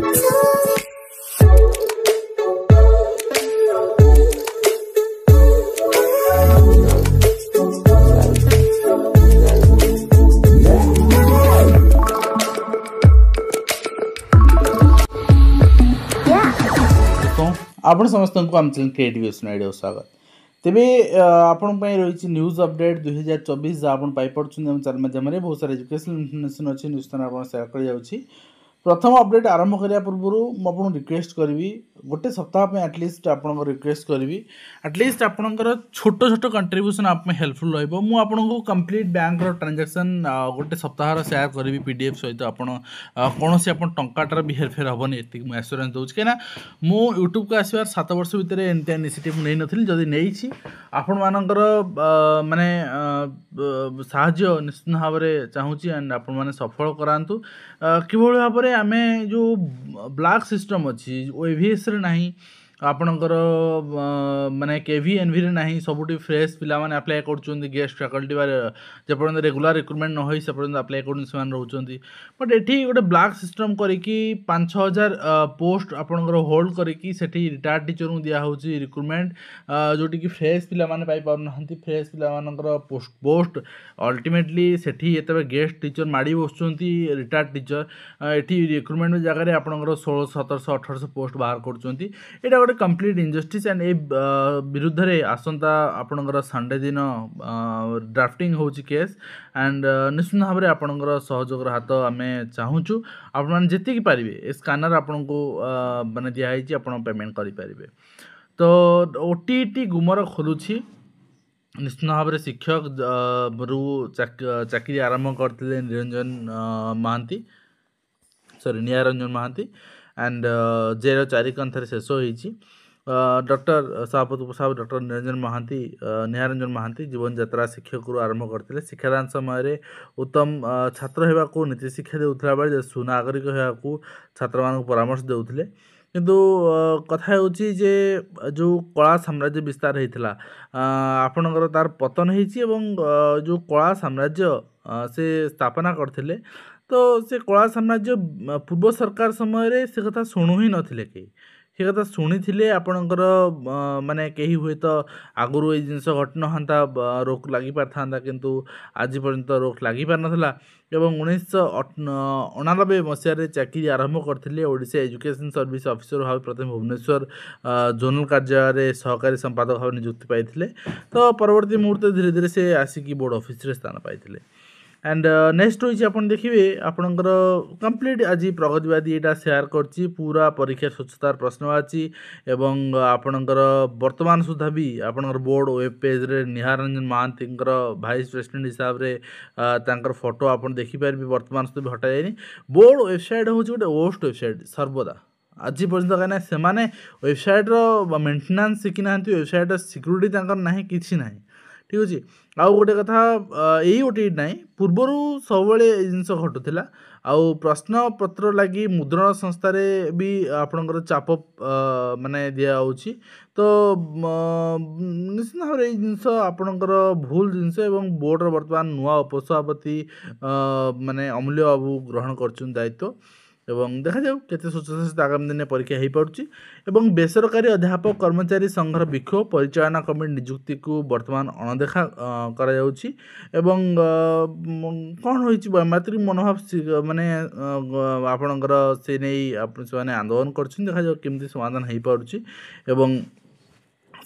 आपण समस्त को आम चैनल क्रिएटिव आइडिया स्वागत तेबे आपण रही न्यूज अपडेट 2024 जहाँ आप पाइपे चैनल माध्यम बहुत सारा एजुकेशनल इनफॉरमेशन अच्छी न्यूज स्थान सेयार कर प्रथम अपडेट आरंभ करने पूर्व मुझे रिक्वेस्ट करी गोटे सप्ताह एटलिस्ट आप रिक्वेस्ट करी एटलिस्ट आपंकर छोट छोट कंट्रीब्यूशन आप हेल्पफुल रहा कंप्लीट बैंक ट्रांजैक्शन गोटे सप्ताह सेयार करी पीडीएफ सहित कौन टार भी हेरफेर हेनी ये मुझे एश्योरेंस दूसरी कहीं मुझे यूट्यूब को आसबार 7 वर्ष भितर एमती इनिशिएटिव नहीं नी जदि नहीं आपण मानकर माने साहाय्य निश्चित भाव में चाहूँगी एंड आपण मैंने सफल करातु कि भाव में आम जो ब्लैक सिस्टम अच्छी ओएवीएस रे नहीं आपणकर माने केवी एनवी रे नहीं सबुठी फ्रेश पिला माने अप्लाई कर गेस्ट फैकल्टी जपर्यंत रेगुलर रिक्रुटमेंट न होई सेपर्यंत अप्लाई कर रोचे बट एठी गोटे ब्लैक सिस्टम करिकी 5,000 पोस्ट आपणकर होल्ड करिकी सेठी रिटायर्ड टीचर को दिया होची रिक्रुटमेंट जोटी की फ्रेश पिला माने पाई पार नहंती फ्रेश पिला मानकर पोस्ट अल्टीमेटली सेठी एतबे गेस्ट टीचर माड़ी बसुचंती रिटायर्ड टीचर एठी रिक्रुटमेंट जगह रे आपणकर 1600 1700 1800 पोस्ट बाहर करचंती एटा कंप्लीट इनजस्टिस एंड ए विरुद्ध रे आसंता आपणकर संडे दिन ड्राफ्टिंग होची केस एंड निश्चित भाव में आपणकर सहयोग हाथ आम चाहूँ आपण जी पारे ए स्कानर आपण को माने दिखाई आप पेमेंट करें तो ओटीटी गुमर खोलुछि निश्चित भाव में शिक्षक रु चाकरी आरंभ करते निरंजन महांती सॉरी निहारंजन महांती एंड जेर 4 कंथार शेष होती डॉक्टर सभापति साहब डॉक्टर निरंजन महांती निहारंजन महांती जीवन यात्रा शिक्षक आरंभ करते शिक्षादान समय उत्तम छात्र होगा नीति शिक्षा देउथला बेले सुनागरिक होगा छात्र मान परामर्श देउथले किंतु कथा होची जे जो कला साम्राज्य विस्तार होता आपणकर तार पतन होती जो कला साम्राज्य से स्थापना करथिले तो से कला साम्राज्य पूर्व सरकार समय से कथा शुणु ही नथिले के से कथा शुणी थे आपणकर माने कहीं हुए तो आगुरी ये जिनस घटन हाँ रोक लगी पारथा किंतु आज पर्यंत रोक लगी पार नाला एवं 1989 मसीह चाकरी आरंभ करते ओडिशा एजुकेशन सर्विस ऑफिसर भाव प्रथम भुवनेश्वर जोनल कार्यालय सहकारी संपादक भाव नियुक्ति पाई तो परवर्ती मुहूर्त धीरे धीरे से आसिकी बोर्ड ऑफिस रे स्थान पाई एंड नेक्स्ट रही आप देखिए आपणकर कंप्लीट आज प्रगतिवादी यहाँ सेयार करची पूरा परीक्षा स्वच्छतार प्रश्नवाची एवं आपणकर वर्तमान सुधा भी आपणकर बोर्ड वेब पेज रे निहारंजन महांती भाइस प्रेसिडेंट हिसाब से तांकर फोटो आप देखिपारे वर्तमान सुधा भी हटा जाए बोर्ड वेबसाइट हूँ गोटे वर्स्ट वेबसाइट सर्वदा आज पर्यटन कहीं से वेबसाइट्र मेन्टेनान्स शिखी ना वेबसाइट सिक्यूरीटी ना कि ना ठीक अच्छे आउ गोटे कथा यही गोटे ना पूर्वर सब जिनस घटुला आउ प्रश्न पत्र लगी मुद्रण संस्थार भी आपणकर चाप माने दिया होची तो निश्चित भाव में जिनस आपणकर भूल जिनस एवं बोर्डर वर्तमान नुआ उपसभापति माने अमूल्य बाबू ग्रहण कर दायित्व एवं देखा जाऊ केते स्वच्छता सहित आगामी दिन परीक्षा हो पार्टी एवं बेसरकारी अध्यापक कर्मचारी संघर विक्षोभ परिचालना कमिटी नियुक्ति को वर्तमान अणदेखा करा जाउछि एवं कौन होइछि मैत्रिक मनोभाव माने आपणकर से नहीं से आंदोलन करछन देखा जाऊ केमती समाधान हो पार्टी एवं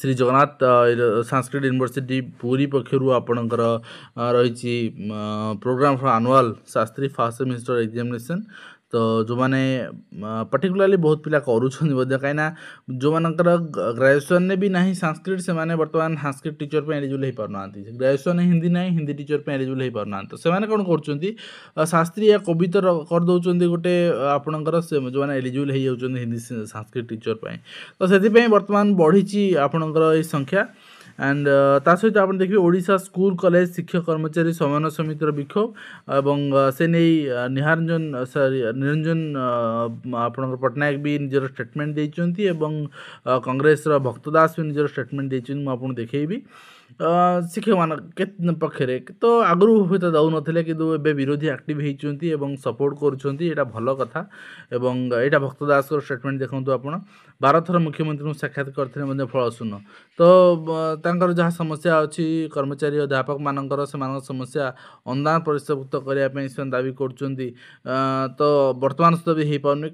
श्री जगन्नाथ संस्कृत यूनिवर्सिटी पूरी पक्षर आपणकर रही programme for annual Shastri first semester examination तो जो मैंने पर्टिकुलरली बहुत पिला करुँच कहीं जो मानकर ग्रेजुएशन ने भी नहीं संस्कृत से माने वर्तमान संस्कृत टीचर पे एलिजिबल हो पारना ग्रेजुएशन हिंदी नहीं हिंदी टीचर पे एलिजिबल हो पारना तो से कौन कर शास्त्री या कविता कर दौरान गोटे आपणकर जो मैंने एलिजिबल हो जाती हिंदी संस्कृत टीचर पे तो से वर्तमान बढ़ी आपणकर संख्या एंड ता सहित आप देखिए ओडिशा स्कूल कॉलेज शिक्षक कर्मचारी समन्वय समितिर विक्षोभ एवं से नहीं निरंजन आपणकर पट्टनायक भी निजर स्टेटमेंट देइचंती एवं कांग्रेस भक्त दास भी निजर स्टेटमेंट देइचंती आपन देखैबी ଶିକ୍ଷକ ମାନ ପକ୍ଷରେ ତ ଆଗରୁ ହୁଏତ ଦେଉନଥିଲେ କିନ୍ତୁ ଏବେ ବିରୋଧୀ ଆକ୍ଟିଭ ହେଇଛନ୍ତି ଏବଂ ସପୋର୍ଟ କରୁଛନ୍ତି। ଏଇଟା ଭଲ କଥା ଏବଂ ଏଇଟା ଭକ୍ତ ଦାସଙ୍କର ଷ୍ଟେଟମେଣ୍ଟ ଦେଖନ୍ତୁ ଆପଣ 12 ଥର ମୁଖ୍ୟମନ୍ତ୍ରୀଙ୍କୁ ସାକ୍ଷାତ କରିଥିଲେ ମଧ୍ୟ ଫଳ ଶୂନ୍ୟ। ତ ତାଙ୍କର ଯାହା ସମସ୍ୟା ଅଛି କର୍ମଚାରୀ ଅଧ୍ୟାପକ ମାନଙ୍କର ସେମାନଙ୍କ ସମସ୍ୟା ଅନୁଦାନ ପରିଶୋଧିତ କରିବା ପାଇଁ ସେମାନେ ଦାବି କରୁଛନ୍ତି। ତ ବର୍ତ୍ତମାନ ସୁଦ୍ଧା ବି ହେଇପାରୁନି।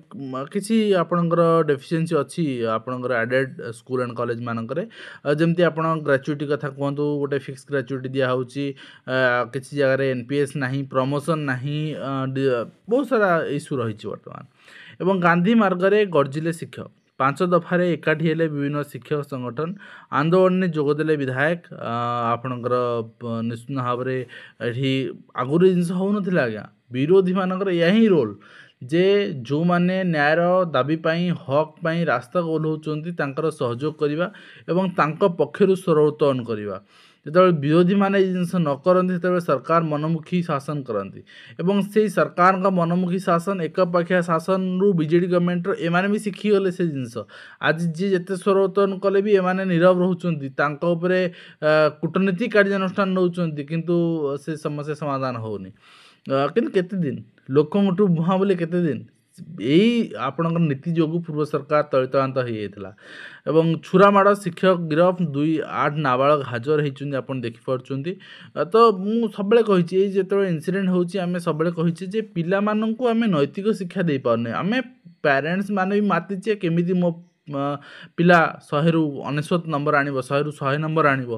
କିଛି ଆପଣଙ୍କର ଡେଫିସିଏନ୍ସି ଅଛି ଆପଣଙ୍କର ଆଡେଡ୍ ସ୍କୁଲ ଆଣ୍ଡ କଲେଜ ମାନଙ୍କରେ ଯେମିତି ଆପଣ ଗ୍ରାଚୁଇଟି କଥା କୁହନ୍ତୁ ଗୋଟେ ଫିକ୍ସ ଗ୍ରାଚୁଇଟି ଦିଆହେଉଛି। କିଛି ଜାଗାରେ NPS ନାହିଁ, ପ୍ରମୋସନ୍ ନାହିଁ, ବହୁତ ସାରା ଇସ୍ୟୁ ରହିଛି ବର୍ତ୍ତମାନ। ଏବଂ ଗାନ୍ଧୀ ମାର୍ଗରେ ଗର୍ଜିଲେ ଶିକ୍ଷକ 5 ଦଫାରେ ଏକାଠି ହେଲେ ବିଭିନ୍ନ ଶିକ୍ଷକ ସଂଗଠନ ଆନ୍ଦୋଳନରେ ଯୋଗଦେଲେ ବିଧାୟକ। ଆପଣଙ୍କର ନିଶ୍ଚିତ ଭାବରେ ଏଠି ଆଗରୁ ଏ ଜିନିଷ ହେଉନଥିଲା ଆଜ୍ଞା। ବିରୋଧୀ ମାନଙ୍କର ଏହା ହିଁ ରୋଲ୍ ଯେ ଯେଉଁମାନେ ନ୍ୟାୟର ଦାବି ପାଇଁ ହକ୍ ପାଇଁ ରାସ୍ତାକୁ ଓହ୍ଲାଉଛନ୍ତି ତାଙ୍କର ସହଯୋଗ କରିବା ଏବଂ ତାଙ୍କ ପକ୍ଷରୁ ସ୍ୱର ଉତ୍ତୋଳନ କରିବା। ଯେତେବେଳେ ବିରୋଧୀମାନେ ଏ ଜିନିଷ ନ କରନ୍ତି ସେତେବେଳେ ସରକାର ମନମୁଖୀ ଶାସନ କରନ୍ତି ଏବଂ ସେଇ ସରକାରଙ୍କ ମନମୁଖୀ ଶାସନ ଏକପାଖିଆ ଶାସନରୁ ବିଜେଡ଼ି ଗଭର୍ଣ୍ଣମେଣ୍ଟର ଏମାନେ ବି ଶିଖିଗଲେ ସେ ଜିନିଷ। ଆଜି ଯିଏ ଯେତେ ସ୍ୱର ଉତ୍ତୋଳନ କଲେ ବି ଏମାନେ ନୀରବ ରହୁଛନ୍ତି, ତାଙ୍କ ଉପରେ କୂଟନୀତି କାର୍ଯ୍ୟାନୁଷ୍ଠାନ ନେଉଛନ୍ତି କିନ୍ତୁ ସେ ସମସ୍ୟା ସମାଧାନ ହେଉନି। କିନ୍ତୁ କେତେ ଦିନ ଲୋକଙ୍କଠୁ ମୁହାଁ ବୋଲି କେତେ ଦିନ ଏଇ ଆପଣଙ୍କର ନୀତି ଯୋଗୁଁ ପୂର୍ବ ସରକାର ତଳିତଳାନ୍ତ ହୋଇଯାଇଥିଲା। ଏବଂ ଛୁରାମାଡ଼ ଶିକ୍ଷକ ଗିରଫ 2-8 ନାବାଳକ ହାଜର ହେଇଛନ୍ତି ଆପଣ ଦେଖିପାରୁଛନ୍ତି। ତ ମୁଁ ସବୁବେଳେ କହିଛି ଏଇ ଯେତେବେଳେ ଇନସିଡେଣ୍ଟ ହେଉଛି ଆମେ ସବୁବେଳେ କହିଛେ ଯେ ପିଲାମାନଙ୍କୁ ଆମେ ନୈତିକ ଶିକ୍ଷା ଦେଇପାରୁନେ। ଆମେ ପ୍ୟାରେଣ୍ଟସ୍ ମାନେ ବି ମାତିଛେ କେମିତି ମୋ ପିଲା 100ରୁ 99 ନମ୍ବର ଆଣିବ, 100ରୁ 100 ନମ୍ବର ଆଣିବ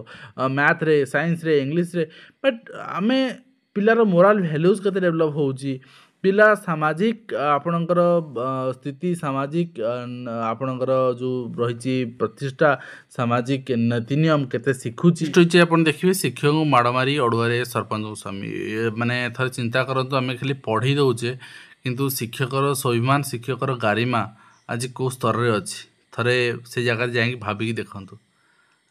ମ୍ୟାଥରେ, ସାଇନ୍ସରେ, ଇଂଲିଶରେ। ବଟ୍ ଆମେ ପିଲାର ମୋରାଲ ଭ୍ୟାଲ୍ୟୁଜ୍ କେତେ ଡେଭଲପ୍ ହେଉଛି, ପିଲା ସାମାଜିକ ଆପଣଙ୍କର ସ୍ଥିତି ସାମାଜିକ ଆପଣଙ୍କର ଯେଉଁ ରହିଛି ପ୍ରତିଷ୍ଠା ସାମାଜିକ ନୀତି ନିୟମ କେତେ ଶିଖୁଛି ରହିଛି। ଆପଣ ଦେଖିବେ ଶିକ୍ଷକଙ୍କୁ ମାଡ଼ ମାରି ଅଡ଼ୁଆରେ ସରପଞ୍ଚଙ୍କ ସ୍ୱାମୀ। ମାନେ ଥରେ ଚିନ୍ତା କରନ୍ତୁ ଆମେ ଖାଲି ପଢ଼େଇ ଦେଉଛେ କିନ୍ତୁ ଶିକ୍ଷକର ସ୍ୱାଭିମାନ ଶିକ୍ଷକର ଗାରିମା ଆଜି କେଉଁ ସ୍ତରରେ ଅଛି ଥରେ ସେ ଜାଗାରେ ଯାଇକି ଭାବିକି ଦେଖନ୍ତୁ।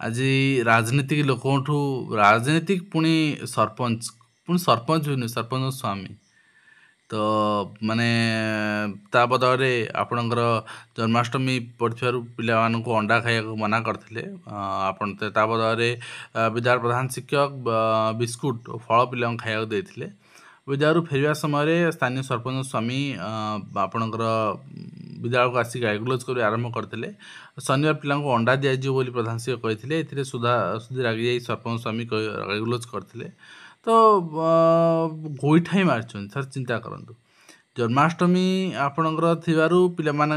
ଆଜି ରାଜନୀତିକ ଲୋକଙ୍କଠୁ ରାଜନୀତିକ ପୁଣି ସରପଞ୍ଚ ବି ନୁହେଁ ସରପଞ୍ଚଙ୍କ ସ୍ୱାମୀ। ତ ମାନେ ତା ବଦଳରେ ଆପଣଙ୍କର ଜନ୍ମାଷ୍ଟମୀ ପଡ଼ିଥିବାରୁ ପିଲାମାନଙ୍କୁ ଅଣ୍ଡା ଖାଇବାକୁ ମନା କରିଥିଲେ। ଆପଣ ତା ବଦଳରେ ବିଦ୍ୟାଳୟ ପ୍ରଧାନ ଶିକ୍ଷକ ବିସ୍କୁଟ ଓ ଫଳ ପିଲାଙ୍କୁ ଖାଇବାକୁ ଦେଇଥିଲେ। ବିଦ୍ୟାଳୟରୁ ଫେରିବା ସମୟରେ ସ୍ଥାନୀୟ ସରପଞ୍ଚ ସ୍ୱାମୀ ଆପଣଙ୍କର ବିଦ୍ୟାଳୟକୁ ଆସି ଗାଳିଗୁଲଜ କରି ଆରମ୍ଭ କରିଥିଲେ। ଶନିବାର ପିଲାଙ୍କୁ ଅଣ୍ଡା ଦିଆଯିବ ବୋଲି ପ୍ରଧାନ ଶିକ୍ଷକ କହିଥିଲେ। ଏଥିରେ ସୁଧି ରାଗିଯାଇ ସରପଞ୍ଚ ସ୍ୱାମୀ ଗାଳିଗୁଲଜ କରିଥିଲେ। ତ ଗୋଇଠା ହିଁ ମାରିଛନ୍ତି। ଥରେ ଚିନ୍ତା କରନ୍ତୁ ଜନ୍ମାଷ୍ଟମୀ ଆପଣଙ୍କର ଥିବାରୁ ପିଲାମାନେ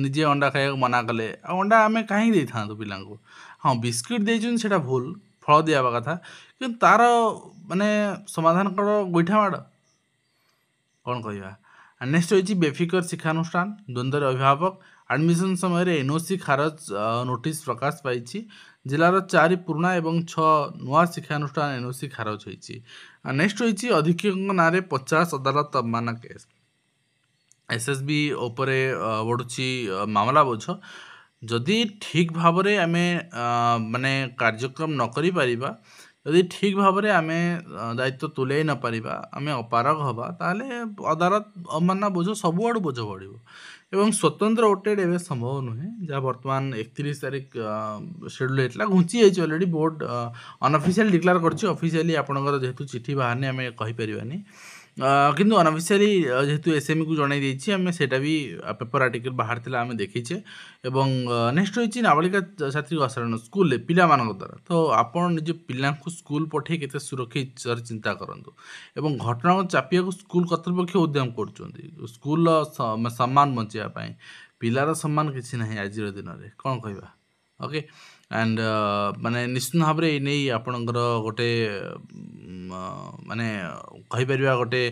ନିଜେ ଅଣ୍ଡା ଖାଇବାକୁ ମନା କଲେ। ଆଉ ଅଣ୍ଡା ଆମେ କାହିଁକି ଦେଇଥାନ୍ତୁ ପିଲାଙ୍କୁ? ହଁ ବିସ୍କିଟ୍ ଦେଇଛନ୍ତି ସେଇଟା ଭୁଲ, ଫଳ ଦିଆହେବା କଥା, କିନ୍ତୁ ତା'ର ମାନେ ସମାଧାନ କ'ଣ ଗୋଇଠା ମାଡ଼? କ'ଣ କହିବା। ନେକ୍ସଟ ହୋଇଛି ବେଫିକର ଶିକ୍ଷାନୁଷ୍ଠାନ ଦ୍ୱନ୍ଦ୍ୱରେ ଅଭିଭାବକ। ଆଡ଼ମିସନ୍ ସମୟରେ NOC ଖାରଜ ନୋଟିସ୍ ପ୍ରକାଶ ପାଇଛି। ଜିଲ୍ଲାର 4 ପୁରୁଣା ଏବଂ 6 ନୂଆ ଶିକ୍ଷାନୁଷ୍ଠାନ NOC ଖାରଜ ହୋଇଛି। ନେକ୍ସଟ ହୋଇଛି ଅଧୀକ୍ଷକଙ୍କ ନାଁରେ 50 ଅଦାଲତ ଅବମାନନା କେସ୍। SSB ଉପରେ ବଢ଼ୁଛି ମାମଲା ବୋଝ। ଯଦି ଠିକ୍ ଭାବରେ ଆମେ ମାନେ କାର୍ଯ୍ୟକ୍ରମ ନ କରିପାରିବା, ଯଦି ଠିକ୍ ଭାବରେ ଆମେ ଦାୟିତ୍ୱ ତୁଲାଇ ନପାରିବା, ଆମେ ଅପାରଗ ହେବା, ତାହେଲେ ଅଦାଲତ ଅବମାନନା ବୋଝ ସବୁଆଡ଼ୁ ବୋଝ ବଢ଼ିବ ଏବଂ ସ୍ୱତନ୍ତ୍ର ଓଟେଡ୍ ଏବେ ସମ୍ଭବ ନୁହେଁ, ଯାହା ବର୍ତ୍ତମାନ 31 ତାରିଖ ସେଡ୍ୟୁଲ୍ ହେଇଥିଲା, ଘୁଞ୍ଚି ଯାଇଛି ଅଲରେଡ଼ି। ବୋର୍ଡ଼ ଅନଅଫିସିଆଲି ଡିକ୍ଲେୟାର କରିଛି। ଅଫିସିଆଲି ଆପଣଙ୍କର ଯେହେତୁ ଚିଠି ବାହାରିନି ଆମେ କହିପାରିବାନି, କିନ୍ତୁ ଅନଅଫିସିଆଲି ଯେହେତୁ SMEକୁ ଜଣାଇ ଦେଇଛି ଆମେ ସେଇଟା ବି ପେପର୍ ଆର୍ଟିକଲ୍ ବାହାରିଥିଲା ଆମେ ଦେଖିଛେ। ଏବଂ ନେକ୍ସଟ ହୋଇଛି ନାବାଳିକା ଛାତ୍ରୀଙ୍କ ଅପହରଣ ସ୍କୁଲରେ ପିଲାମାନଙ୍କ ଦ୍ୱାରା। ତ ଆପଣ ନିଜ ପିଲାଙ୍କୁ ସ୍କୁଲ ପଠାଇ କେତେ ସୁରକ୍ଷିତ ଚିନ୍ତା କରନ୍ତୁ ଏବଂ ଘଟଣାକୁ ଚାପିବାକୁ ସ୍କୁଲ କର୍ତ୍ତୃପକ୍ଷ ଉଦ୍ୟମ କରୁଛନ୍ତି ସ୍କୁଲର ସମ୍ମାନ ବଞ୍ଚାଇବା ପାଇଁ। ପିଲାର ସମ୍ମାନ କିଛି ନାହିଁ ଆଜିର ଦିନରେ, କ'ଣ କହିବା। ଓକେ ଆଣ୍ଡ ମାନେ ନିଶ୍ଚିତ ଭାବରେ ଏଇ ନେଇ ଆପଣଙ୍କର ଗୋଟେ ମାନେ କହିପାରିବା ଗୋଟେ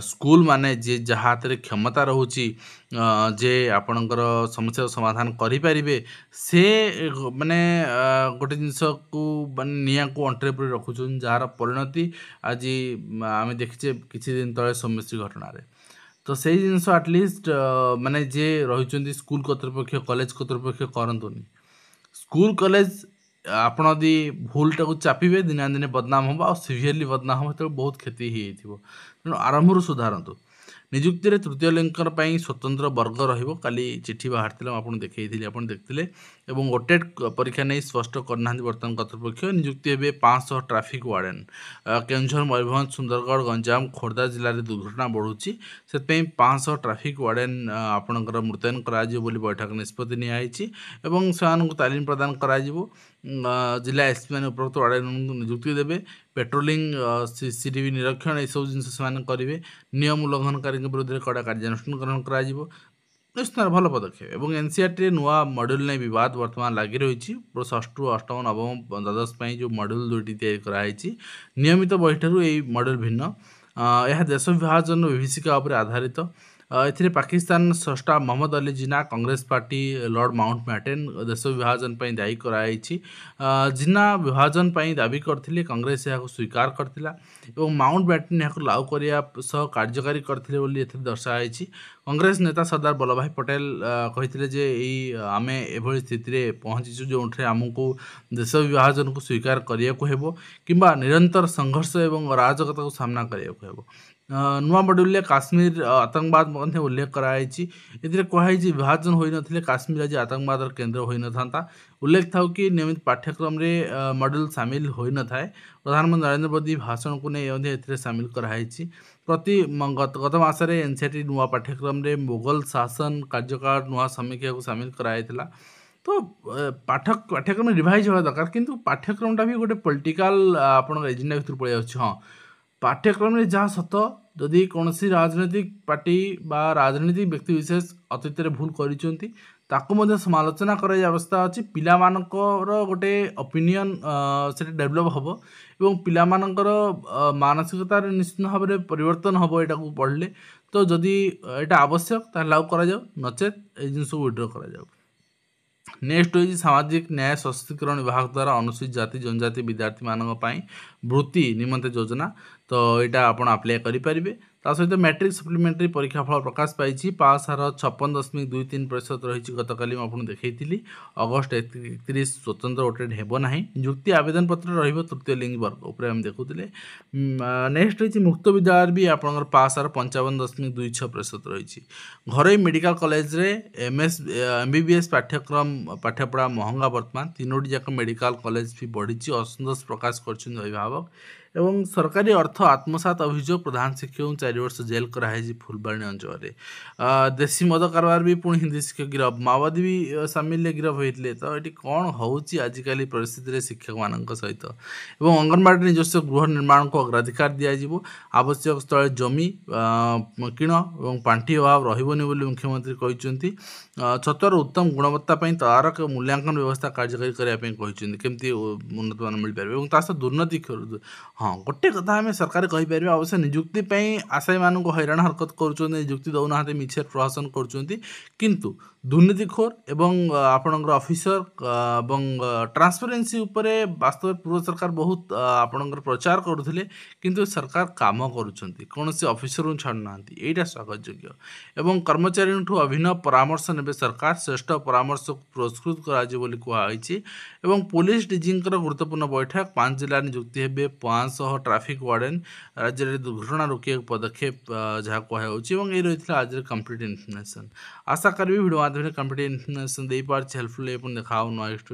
ସ୍କୁଲ ମାନେ ଯେ ଯାହା ହାତରେ କ୍ଷମତା ରହୁଛି ଯେ ଆପଣଙ୍କର ସମସ୍ୟାର ସମାଧାନ କରିପାରିବେ, ସେ ମାନେ ଗୋଟେ ଜିନିଷକୁ ମାନେ ନିଆଁକୁ ଅଣ୍ଟିରେ ପରି ରଖୁଛନ୍ତି, ଯାହାର ପରିଣତି ଆଜି ଆମେ ଦେଖିଛେ କିଛି ଦିନ ତଳେ ସୌମ୍ୟଶ୍ରୀ ଘଟଣାରେ। ତ ସେଇ ଜିନିଷ ଆଟଲିଷ୍ଟ ମାନେ ଯିଏ ରହିଛନ୍ତି ସ୍କୁଲ କର୍ତ୍ତୃପକ୍ଷ କଲେଜ କର୍ତ୍ତୃପକ୍ଷ କରନ୍ତୁନି। ସ୍କୁଲ କଲେଜ ଆପଣ ଯଦି ଭୁଲଟାକୁ ଚାପିବେ ଦିନେ ନା ଦିନେ ବଦନାମ ହେବ ଆଉ ସିଭିୟରଲି ବଦନାମ ହେବ, ସେତେବେଳେ ବହୁତ କ୍ଷତି ହେଇଯାଇଥିବ। ତେଣୁ ଆରମ୍ଭରୁ ସୁଧାରନ୍ତୁ। निजुक्ति रे तृतीय लिंकर ପାଇଁ स्वतंत्र वर्ग रहिबो काली चिठी बाहरथिला आपण देखैथिले आपण देखथिले एवं ओटेट परीक्षा नै स्पष्ट करनाहांती वर्तमान कर्तृपक्ष निजुक्ति हेबे 500 ट्रैफिक वार्डन केंझर मयूरभंज सुंदरगढ़ गंजाम खोर्धा जिले में दुर्घटना बढ़ुची से 500 ट्रैफिक वार्डन आपणकर मुतयन करा बोली बैठक निष्पत्ति नियायछि एवं सेମାନଙ୍କୁ तालीम प्रदान करा जिला एसपी मैंने उपरोक्त वार्डन निजुक्ति देवे पेट्रोलिंग सीसीटीवी निरीक्षण यह सब जिन से करेंगे नियम उल्लंघनकारी विरुद्ध में कड़ा कार्यानुष्ठान ग्रहण कर निश्चित भल पदक्षेप एवं एनसीईआरटी नुआ मॉड्यूल नहीं विवाद वर्तमान लगी रही षष्ठ अष्टम नवम द्वादश जो मॉड्यूल दुईटी तैयारी कराई नियमित बही ठारू यही मॉड्यूल भिन्न यह देश विभाजन विभीषिका उपर आधारित एथिरे पाकिस्तान स्रष्टा मोहम्मद अली जिना कांग्रेस पार्टी लॉर्ड माउंटबैटन देश विभाजन पर दायी कराई जिना विभाजन पर दाबी करथिले कांग्रेस यह स्वीकार करथिला एवं माउंटबैटन यह लागू करने कार्यकारी करथिले बोली एथिरे दर्शाई कांग्रेस नेता सरदार वल्लभ भाई पटेल कहिथिले जे एई आमे एभली स्थिति रे पहुंचीछु जोंठे आमको देश विभाजन को स्वीकार करिया को हेबो किंबा निरंतर संघर्ष एवं अराजकता को सामना करिया को हेबो नुआ मॉड्यूल काश्मीर आतंकवाद मध्य उल्लेख कराई कहुई विभाजन हो नथिले काश्मीर आज आतंकवाद केन्द्र हो न था उल्लेख था कि नियमित पाठ्यक्रम रे मॉड्यूल सामिल हो न थाए प्रधानमंत्री नरेंद्र मोदी भाषण को नहीं सामिल कराई प्रति गत मासरे एनसीईआरटी नुआ पाठ्यक्रम रे मुगल शासन कार्यकाल नुआ समीक्षा को सामिल कराइला तो पाठ्यक्रम रिवाइज होगा दरकार किंतु पाठ्यक्रमटा भी गोटे पॉलिटिकल आपण एजेंडा भीतर पड़े आछे हाँ पाठ्यक्रम में जहाँ सत जदि कौन राजनीतिक पार्टी बा राजनीतिक व्यक्ति विशेष अतीत भूल कर समालोचना कराई अवस्था अच्छी पिलामानकर गोटे ओपिनियन से डेभलप हम एवं पिलामानकर मानसिकतार निश्चित भाव में परिवर्तन हम यहाँ को पढ़ले तो जदि यहाँ आवश्यक तार लागू करा जाऊ नचेत ये जिन विड्र करा नेक्स्ट हो सामाजिक न्याय सशक्तिकरण विभाग द्वारा अनुसूचित जाति जनजाति विद्यार्थी मानक वृत्ति निमंते योजना तो यहाँ आप अप्लाई करेंगे सहित मैट्रिक सप्लीमेंटारी परीक्षा फल प्रकाश पाई पास हार 56.23% रही गतकाली मुझे देखी अगस्ट 31 स्वतंत्र ओटेड हेबना नियुक्ति आवेदन पत्र रही तृतीय लिंग वर्ग उपर आम देखुले नेक्स्ट रही मुक्त विद्यालय भी आप पास हार 55.26% रही घर मेडिकल कॉलेज रे MBBS पाठ्यक्रम पाठपढ़ा महंगा वर्तमान तीनोटी जाक मेडिकल कॉलेज भी बढ़ी असंतोष प्रकाश कर अभिभावक एवं सरकारी अर्थ आत्मसात अभियोग प्रधान शिक्षक 4 वर्ष जेल कराई फुलबाणी अंचल में देशी मद कारबार भी पुणी हिंदी शिक्षक गिरफ माओवादी भी सामिल गिरफ होते तो ये कौन होजिकल परिस्थिति शिक्षक मान सहित एवं अंगनवाड़ी निजस्व गृह निर्माण को अग्राधिकार दिज्व आवश्यक स्थल जमी किण और पांठि अभाव रही मुख्यमंत्री कहते छतुआर उत्तम गुणवत्ता तार मूल्यांकन व्यवस्था कार्यकारी करने केमती उन्नत मान मिल पारे दुर्नीति हाँ गोटे कथा आम सरकार कहीपर अवश्य निजुक्ति आशायी मानक हैरान हरकत कर निजुक्ति दौना मिछर प्रहसन कर दुर्नीतिखोर एवं आपणकर ऑफिसर एवं ट्रांसपेरेंसी उपरे वास्तव पूर्व सरकार बहुत आपणकर प्रचार करुले किंतु सरकार काम करुँच कौन से ऑफिसर छाड़ना यहाँ स्वागत योग्य एवं कर्मचारी अभिनव परामर्श ने सरकार श्रेष्ठ परामर्श को पुरस्कृत कहुई एवं पुलिस डीजींकर गुरुत्वपूर्ण बैठक 5 जिला नियुक्ति हेबे 500 ट्रैफिक वार्डन राज्य में दुर्घटना रोकने पदक्षेप जहाँ कहूँ ये रही आज कंप्लीट इन्फॉर्मेशन आशा करी वीडियो माध्यम कंप्लीट इन्फॉर्मेशन दे पार्छ हेल्पफुल देखा नेक्स्ट